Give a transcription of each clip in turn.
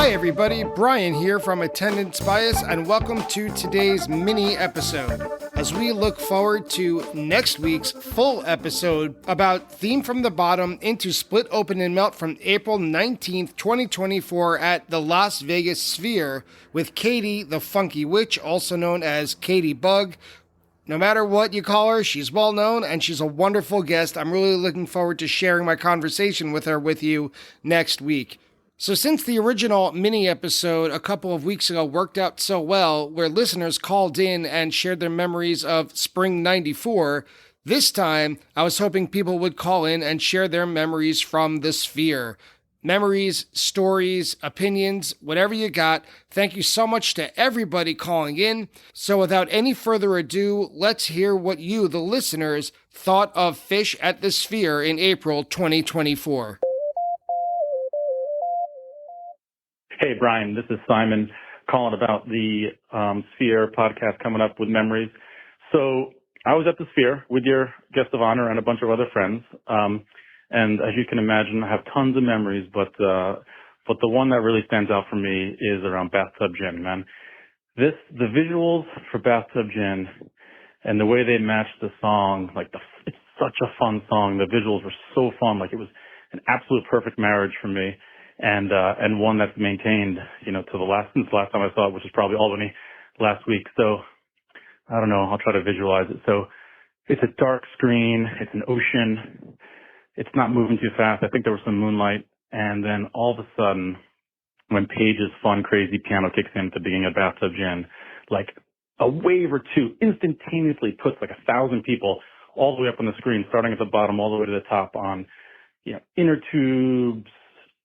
Hey everybody, Brian here from Attendance Bias, and welcome to today's mini episode. As we look forward to next week's full episode about Theme from the Bottom into Split Open and Melt from April 19th, 2024 at the Las Vegas Sphere with Katie the Funky Witch, also known as Katie Bug. No matter what you call her, she's well known and she's a wonderful guest. I'm really looking forward to sharing my conversation with her with you next week. So since the original mini episode a couple of weeks ago worked out so well, where listeners called in and shared their memories of Spring 94, this time I was hoping people would call in and share their memories from the Sphere. Memories, stories, opinions, whatever you got. Thank you so much to everybody calling in. So without any further ado, let's hear what you, the listeners, thought of Phish at the Sphere in April 2024. Hey, Brian, this is Simon calling about the Sphere podcast coming up with memories. So I was at the Sphere with your guest of honor and a bunch of other friends. And as you can imagine, I have tons of memories, but the one that really stands out for me is around Bathtub Gin, man. The visuals for Bathtub Gin and the way they matched the song, it's such a fun song. The visuals were so fun. It was an absolute perfect marriage for me. And one that's maintained, since the last time I saw it, which is probably Albany last week. So I don't know. I'll try to visualize it. So it's a dark screen. It's an ocean. It's not moving too fast. I think there was some moonlight. And then all of a sudden, when Page's fun, crazy piano kicks in at the beginning of Bathtub Gin, a wave or two instantaneously puts 1,000 people all the way up on the screen, starting at the bottom all the way to the top on, inner tubes,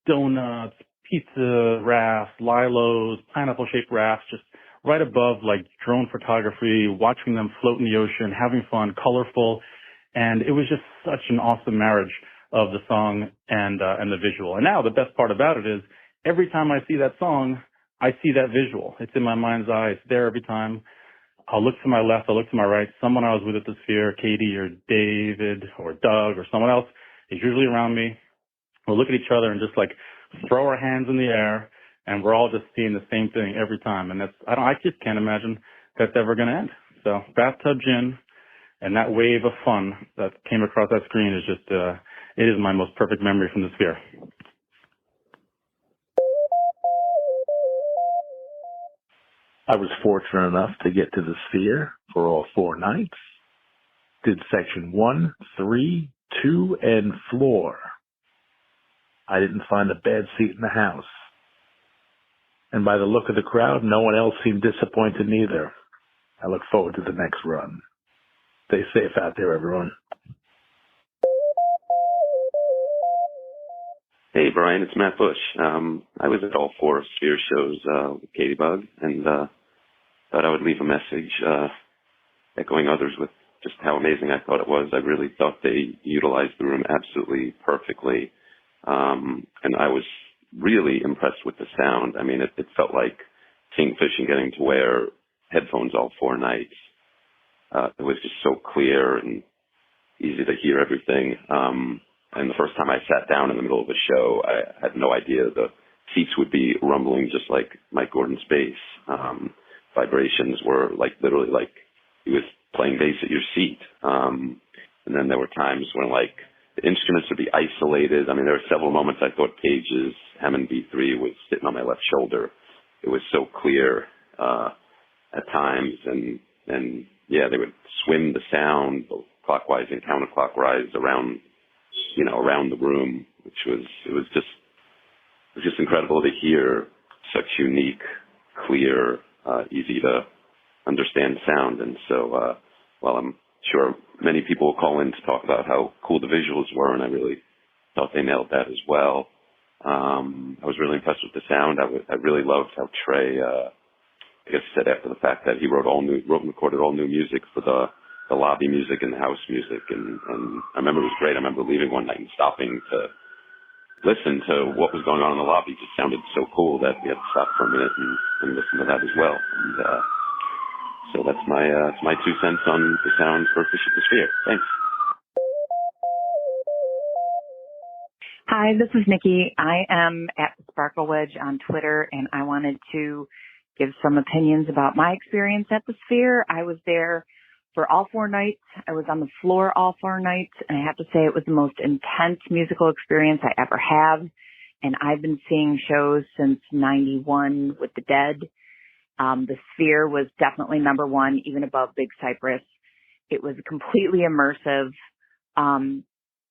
donuts, pizza rafts, lilos, pineapple-shaped rafts, just right above, drone photography, watching them float in the ocean, having fun, colorful. And it was just such an awesome marriage of the song and the visual. And now the best part about it is every time I see that song, I see that visual. It's in my mind's eye. It's there every time. I'll look to my left. I'll look to my right. Someone I was with at the Sphere, Katie or David or Doug or someone else, is usually around me. We'll look at each other and just throw our hands in the air, and we're all just seeing the same thing every time. And I just can't imagine that's ever going to end. So Bathtub Gin and that wave of fun that came across that screen is just, it is my most perfect memory from the Sphere. I was fortunate enough to get to the Sphere for all 4 nights. Did section 1, 3, 2, and floor. I didn't find a bad seat in the house. And by the look of the crowd, no one else seemed disappointed neither. I look forward to the next run. Stay safe out there, everyone. Hey, Brian, it's Matt Bush. I was at all 4 Sphere shows with Katie Bug, and thought I would leave a message echoing others with just how amazing I thought it was. I really thought they utilized the room absolutely perfectly. And I was really impressed with the sound. I mean, it felt like Kingfish and getting to wear headphones all 4 nights. It was just so clear and easy to hear everything. And the first time I sat down in the middle of a show, I had no idea the seats would be rumbling just like Mike Gordon's bass. Vibrations were literally he was playing bass at your seat. And then there were times when the instruments would be isolated. I mean, there were several moments I thought Page's Hammond B3 was sitting on my left shoulder. It was so clear at times, and yeah, they would swim the sound both clockwise and counterclockwise around the room, which was just incredible to hear such unique, clear, easy to understand sound. And so, while I'm sure many people will call in to talk about how cool the visuals were, and I really thought they nailed that as well. I was really impressed with the sound. I really loved how Trey, said after the fact that he wrote and recorded all new music for the lobby music and the house music. And I remember it was great. I remember leaving one night and stopping to listen to what was going on in the lobby. It just sounded so cool that we had to stop for a minute and listen to that as well. And, so that's my 2 cents on the sound for Phish at the Sphere. Thanks. Hi, this is Nikki. I am at the Sparkle Wedge on Twitter, and I wanted to give some opinions about my experience at the Sphere. I was there for all 4 nights. I was on the floor all 4 nights, and I have to say it was the most intense musical experience I ever have. And I've been seeing shows since 91 with the Dead. The Sphere was definitely number 1, even above Big Cypress. It was completely immersive.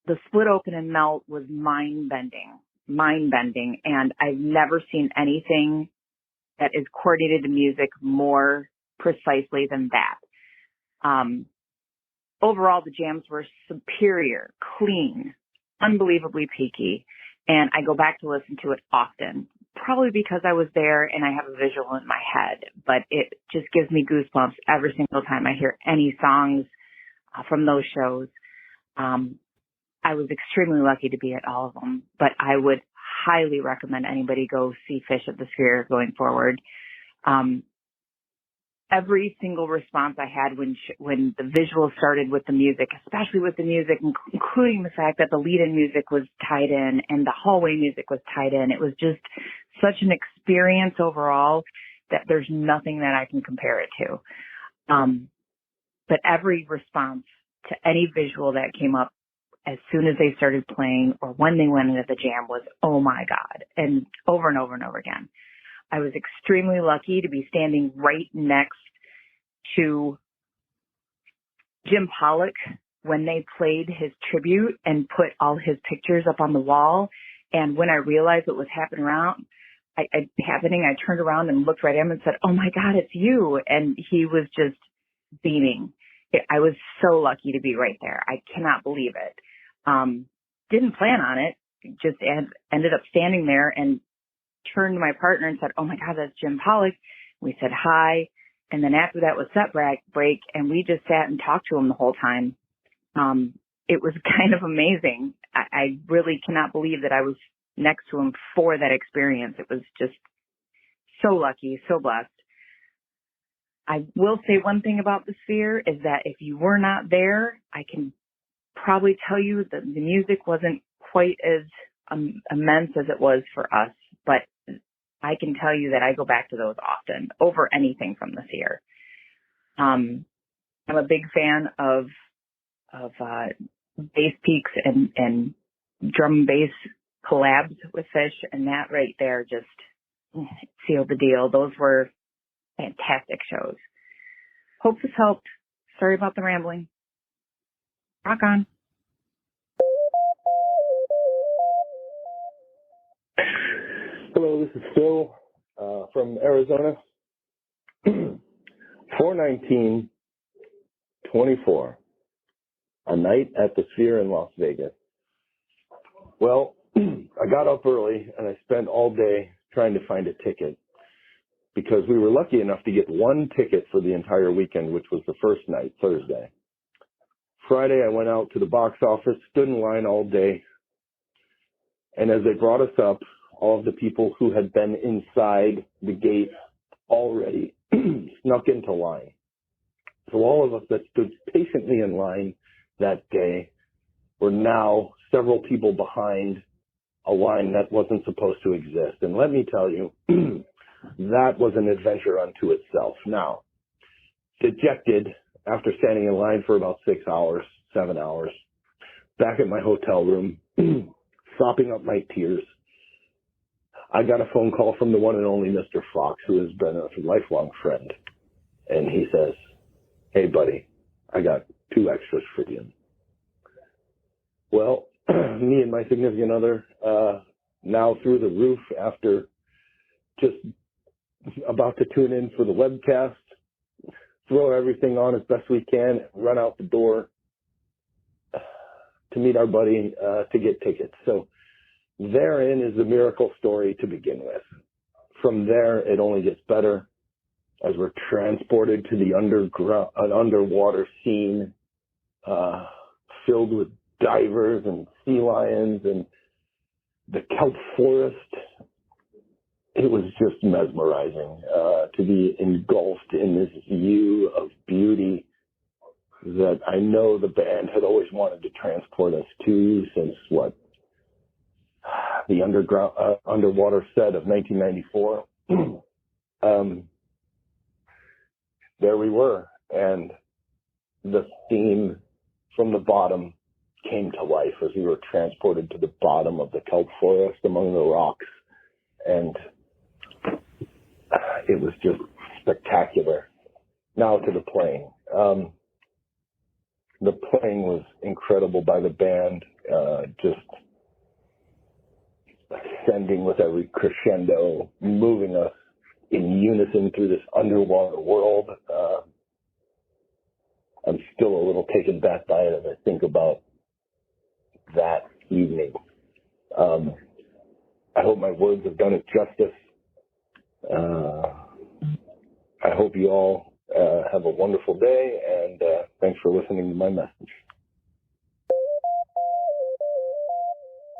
The Split Open and Melt was mind-bending, and I've never seen anything that is coordinated to music more precisely than that. Overall, the jams were superior, clean, unbelievably peaky, and I go back to listen to it often, probably because I was there and I have a visual in my head, but it just gives me goosebumps every single time I hear any songs from those shows. I was extremely lucky to be at all of them, but I would highly recommend anybody go see Phish at the Sphere going forward. Every single response I had when the visuals started with the music, especially with the music, including the fact that the lead-in music was tied in and the hallway music was tied in, it was just such an experience overall that there's nothing that I can compare it to. But every response to any visual that came up as soon as they started playing or when they went into the jam was, oh my God, and over and over and over again. I was extremely lucky to be standing right next to Jim Pollock when they played his tribute and put all his pictures up on the wall. And when I realized what was happening, I turned around and looked right at him and said, oh my God, it's you. And he was just beaming. I was so lucky to be right there. I cannot believe it. Didn't plan on it. Just ended up standing there and turned to my partner and said, oh my God, that's Jim Pollock. We said hi. And then after that was set break, and we just sat and talked to him the whole time. It was kind of amazing. I really cannot believe that I was next to him for that experience. It was just so lucky, so blessed. I will say one thing about the Sphere is that if you were not there, I can probably tell you that the music wasn't quite as immense as it was for us, but I can tell you that I go back to those often over anything from the Sphere. I'm a big fan of bass peaks and drum and bass collabs with Phish, and that right there just sealed the deal. Those were fantastic shows. Hope this helped. Sorry about the rambling. Rock on. Hello, this is Phil from Arizona. 4/19/24, a night at the Sphere in Las Vegas. Well, I got up early and I spent all day trying to find a ticket because we were lucky enough to get one ticket for the entire weekend, which was the first night, Thursday. Friday, I went out to the box office, stood in line all day, and as they brought us up, all of the people who had been inside the gate already snuck into line. So all of us that stood patiently in line that day were now several people behind a line that wasn't supposed to exist. And let me tell you, that was an adventure unto itself. Now, dejected after standing in line for about 7 hours, back at my hotel room, sopping up my tears, I got a phone call from the one and only Mr. Fox, who has been a lifelong friend. And he says, hey, buddy, I got 2 extras for you. Well, me and my significant other, now through the roof after just about to tune in for the webcast, throw everything on as best we can, run out the door to meet our buddy to get tickets. So therein is the miracle story to begin with. From there, it only gets better as we're transported to the underwater scene filled with divers and sea lions and the kelp forest. It was just mesmerizing to be engulfed in this view of beauty that I know the band had always wanted to transport us to since, the underwater set of 1994. There we were, and the theme from the bottom came to life as we were transported to the bottom of the kelp forest among the rocks, and it was just spectacular. Now to the playing. The playing was incredible by the band, just ascending with every crescendo, moving us in unison through this underwater world. I'm still a little taken back by it as I think about that evening. I hope my words have done it justice. I hope you all have a wonderful day, and thanks for listening to my message.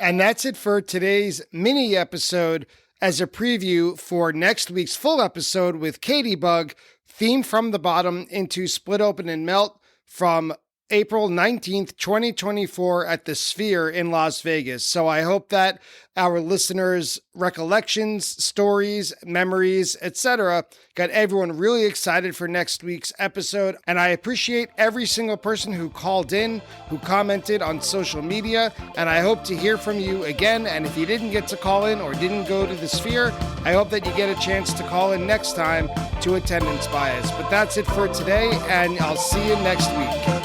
And that's it for today's mini episode. As a preview for next week's full episode with Katie Bug, theme from the bottom into Split Open and Melt from April 19th, 2024 at the Sphere in Las Vegas. So I hope that our listeners' recollections, stories, memories, etc. got everyone really excited for next week's episode. And I appreciate every single person who called in, who commented on social media, and I hope to hear from you again. And if you didn't get to call in or didn't go to the Sphere, I hope that you get a chance to call in next time to Attendance Bias. But that's it for today, and I'll see you next week.